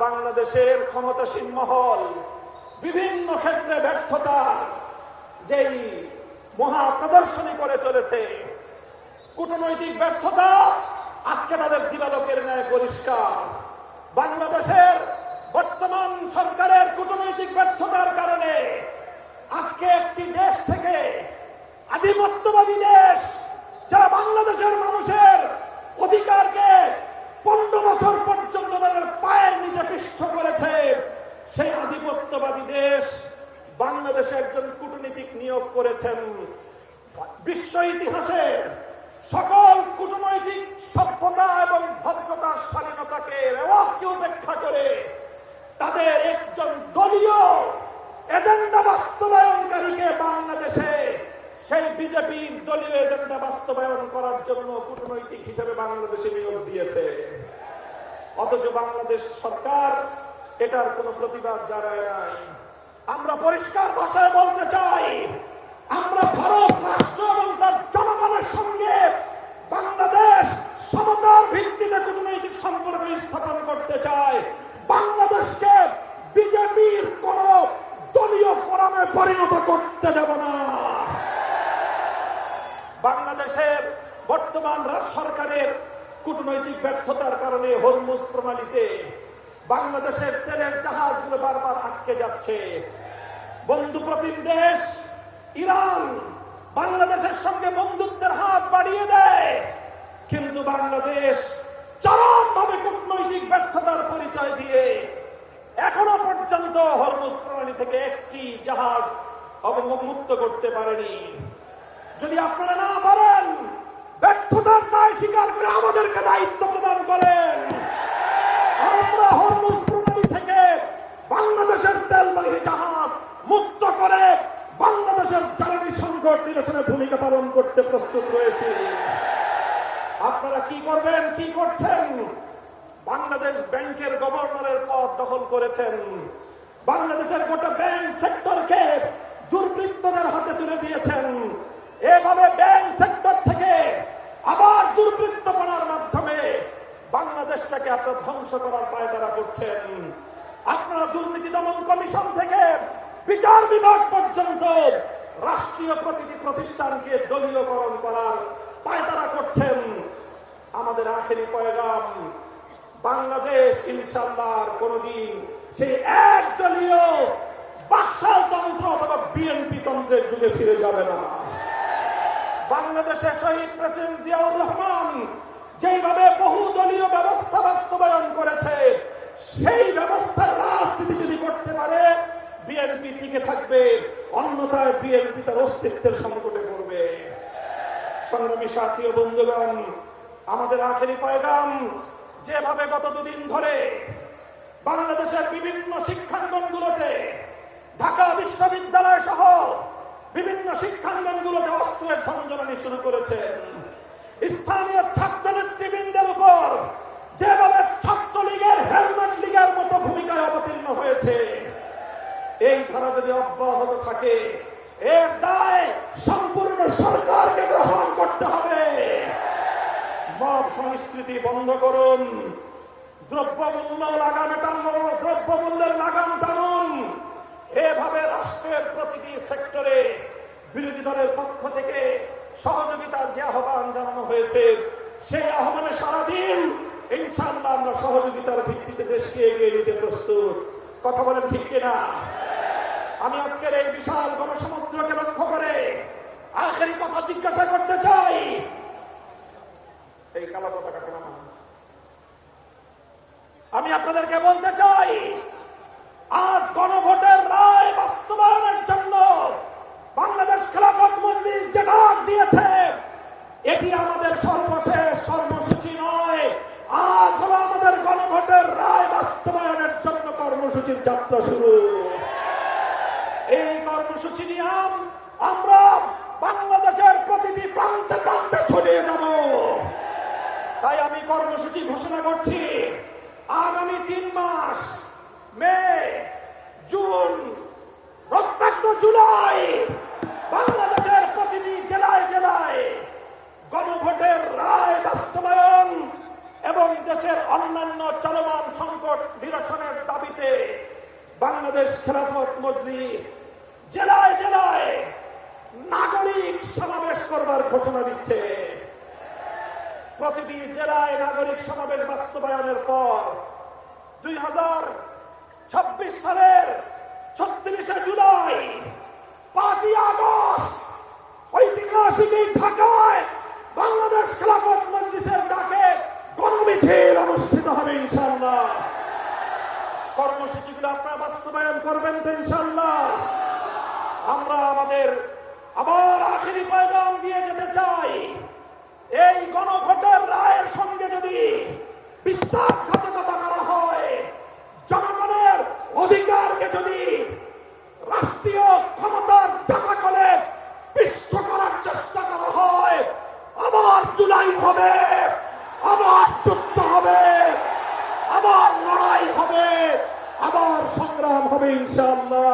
বাংলাদেশের ক্ষমতাসীন মহল বিভিন্ন ক্ষেত্রে ব্যর্থতার যেই মহা প্রদর্শনী করে চলেছে, কূটনৈতিক ব্যর্থতা আজকে তাদের দিবালোকের ন্যায় পরিষ্কার। বাংলাদেশের বর্তমান সরকারের কূটনৈতিক ব্যর্থতার কারণে আজকে একটি দেশ থেকে আধিপত্যবাদী দেশ, যারা বাংলাদেশের মানুষের অধিকারকে 15 বছর পর্যন্ত তাদের পায়ের নিচে পিষ্ট করেছে, সেই আধিপত্যবাদী দেশ বাংলাদেশে একজন কূটনীতিক নিয়োগ করেছেন। বিশ্ব ইতিহাসের সকল কূটনৈতিক সভ্যতা এবং ভদ্রতার স্বাধীনতাকে রেওয়াজকে উপেক্ষা করে তাদের একজন দলীয় এজেন্ডা বাস্তবায়নকারীকে বাংলাদেশে সেই বিজেপির দলীয় এজেন্ডা বাস্তবায়ন করার জন্য কূটনৈতিক হিসেবে বাংলাদেশে নিয়োগ দিয়েছে। অথচ বাংলাদেশ সরকার এটার কোনো প্রতিবাদ জানায় নাই। আমরা পরিষ্কার ভাষায় বলতে চাই, আমরা ভারত রাষ্ট্র এবং তার জনগণের সঙ্গে বাংলাদেশ সমতার ভিত্তিতে কূটনৈতিক সম্পর্ক স্থাপন করতে চায়। বাংলাদেশকে বিজেপির কোন দলীয় ফোরামে পরিণত করতে দেব না। বাংলাদেশের বর্তমান সরকারের কূটনৈতিক ব্যর্থতার কারণে হরমুজ প্রণালীতে বাংলাদেশের তেলের জাহাজগুলো বারবার আটকে যাচ্ছে। বন্ধু প্রতিম দেশ ইরান বাংলাদেশের সঙ্গে বন্ধুত্বের হাত বাড়িয়ে দেয়, কিন্তু বাংলাদেশ চরমভাবে কূটনৈতিক ব্যর্থতার পরিচয় দিয়ে এখনো পর্যন্ত হরমুজ প্রণালী থেকে একটি জাহাজ অবমুক্ত করতে পারেনি। যদি আপনারা না পারেন, ব্যর্থতার দায় স্বীকার করে আমাদেরকে দায়িত্ব প্রদান করেন। আমরা হরমুজ প্রণালী থেকে বাংলাদেশের তেলবাহী জাহাজ মুক্ত করে বাংলাদেশের জ্বালানি সংকট নিরসনে ভূমিকা পালন করতে প্রস্তুত রয়েছে। আপনারা কি করবেন, কি করছেন? বাংলাদেশ ব্যাংকের গভর্নরের পদ দখল করেছেন। বাংলাদেশের গোটা ব্যাংক সেক্টরকে দুর্বৃত্তদের হাতে তুলে দিয়েছেন। এভাবে ব্যাংক সেক্টর থেকে আবার দুর্বৃত্তপনার মাধ্যমে বাংলাদেশটাকে আপনারা ধ্বংস করার পায়তারা করছেন। আপনারা দুর্নীতি দমন কমিশন থেকে বিচার বিভাগ পর্যন্ত রাষ্ট্রীয় প্রতিটি প্রতিষ্ঠানকে দলীয়করণ করার পায়তারা করছেন। আমাদের আখেরি পয়গাম, বাংলাদেশ ইনশাআল্লাহ কোনদিন সেই একদলীয় বাকশাল তন্ত্র অথবা বিএনপি তন্ত্রের যুগে ফিরে যাবে না। বাংলাদেশের শহীদ প্রেসিডেন্ট জিয়াউর রহমান যেভাবে বহুদলীয় ব্যবস্থা বাস্তবায়ন করেছে, সেই ব্যবস্থার রাজনীতি যদি করতে পারে বিএনপি টিকে থাকবে, অন্যথায় বিএনপি তার অস্তিত্বের সংকটে পড়বে। সংগ্রামী সাথী ও বন্ধুগণ, আমাদের আখেরি পয়গাম, যেভাবে গত দুদিন ধরে বাংলাদেশের বিভিন্ন শিক্ষাঙ্গনগুলোতে, ঢাকা বিশ্ববিদ্যালয় সহ বিভিন্ন শিক্ষাঙ্গনগুলোতে অস্ত্রের ঝঞ্ঝনানি শুরু করেছেন, স্থানীয় ছাত্র নেতৃবৃন্দের উপর যেভাবে ছাত্রলীগের হেলমেট লীগের মতো ভূমিকায় অবতীর্ণ হয়েছে, এই ধারা যদি অব্যাহত থাকে এর দায় সম্পূর্ণ সরকারকে গ্রহণ করতে হবে। মব সংস্কৃতি বন্ধ করুন, দ্রব্যমূল্য লাগাম দ্রব্যমূল্যের লাগাম টানুন। এভাবে রাষ্ট্রের প্রতিটি সেক্টরে বিরোধী দলের পক্ষ থেকে সহযোগিতার যে আহ্বান জানানো হয়েছে, সেই আহ্বানে সারাদিন ইনশাআল্লাহ আমরা সহযোগিতার ভিত্তিতে দেশকে এগিয়ে নিতে প্রস্তুত। কথা বলেন ঠিক কিনা? আমি আজকের এই বিশাল গণসমুদ্রকে লক্ষ্য করে আখেরি কথা জিজ্ঞাসা করতে চাই। এই কালো পতাকাটা নামান। আমি আপনাদেরকে বলতে চাই, আজ গণভোটের রায় বাস্তবায়নের জন্য বাংলাদেশ খেলাফত মজলিস যে ডাক দিয়েছে, এটি আমাদের সর্বশেষ কর্মসূচি নয়। আজ হলো আমাদের গণভোটের রায় বাস্তবায়নের জন্য কর্মসূচির যাত্রা শুরু। এই কর্মসূচি নিয়ে আমরা বাংলাদেশের প্রতিটি প্রান্তে প্রান্তে ছড়িয়ে যাব। তাই আমি কর্মসূচি ঘোষণা করছি, আগামী 3 মাস, মে, জুন, রক্তাক্ত জুলাই, বাংলাদেশের প্রতিটি জেলায় জেলায় গণভোটের রায় বাস্তবায়ন এবং দেশের অন্যান্য চলমান সংকট নিরসনের বাংলাদেশ খেলাফত মজলিস জেলায় জেলায় নাগরিক সমাবেশ করবার ঘোষণা দিচ্ছে। প্রতিটি জেলায় নাগরিক সমাবেশ বাস্তবায়নের পর 2026 সালের 36শে জুলাই 5ই আগস্ট ঐতিহাসিক ঢাকায় বাংলাদেশ খেলাফত মজলিসের ডাকে গণমিছিল অনুষ্ঠিত হবে ইনশাআল্লাহ। কর্মসূচিগুলো আপনারা বাস্তবায়ন করবেন তো ইনশাআল্লাহ। আমরা আমাদের আবার আখেরি পয়গাম দিয়ে যেতে চাই, এই গণভোটের রায়ের সঙ্গে যদি বিশ্বাসঘাতকতা করা হয়, জনগণের অধিকারকে যদি রাষ্ট্রীয় ক্ষমতার জাতাকলে পিষ্ট করার চেষ্টা করা হয়, আবার জুলাই হবে, আবার যুদ্ধ হবে, আবার লড়াই হবে, আবার সংগ্রাম হবে ইনশাআল্লাহ।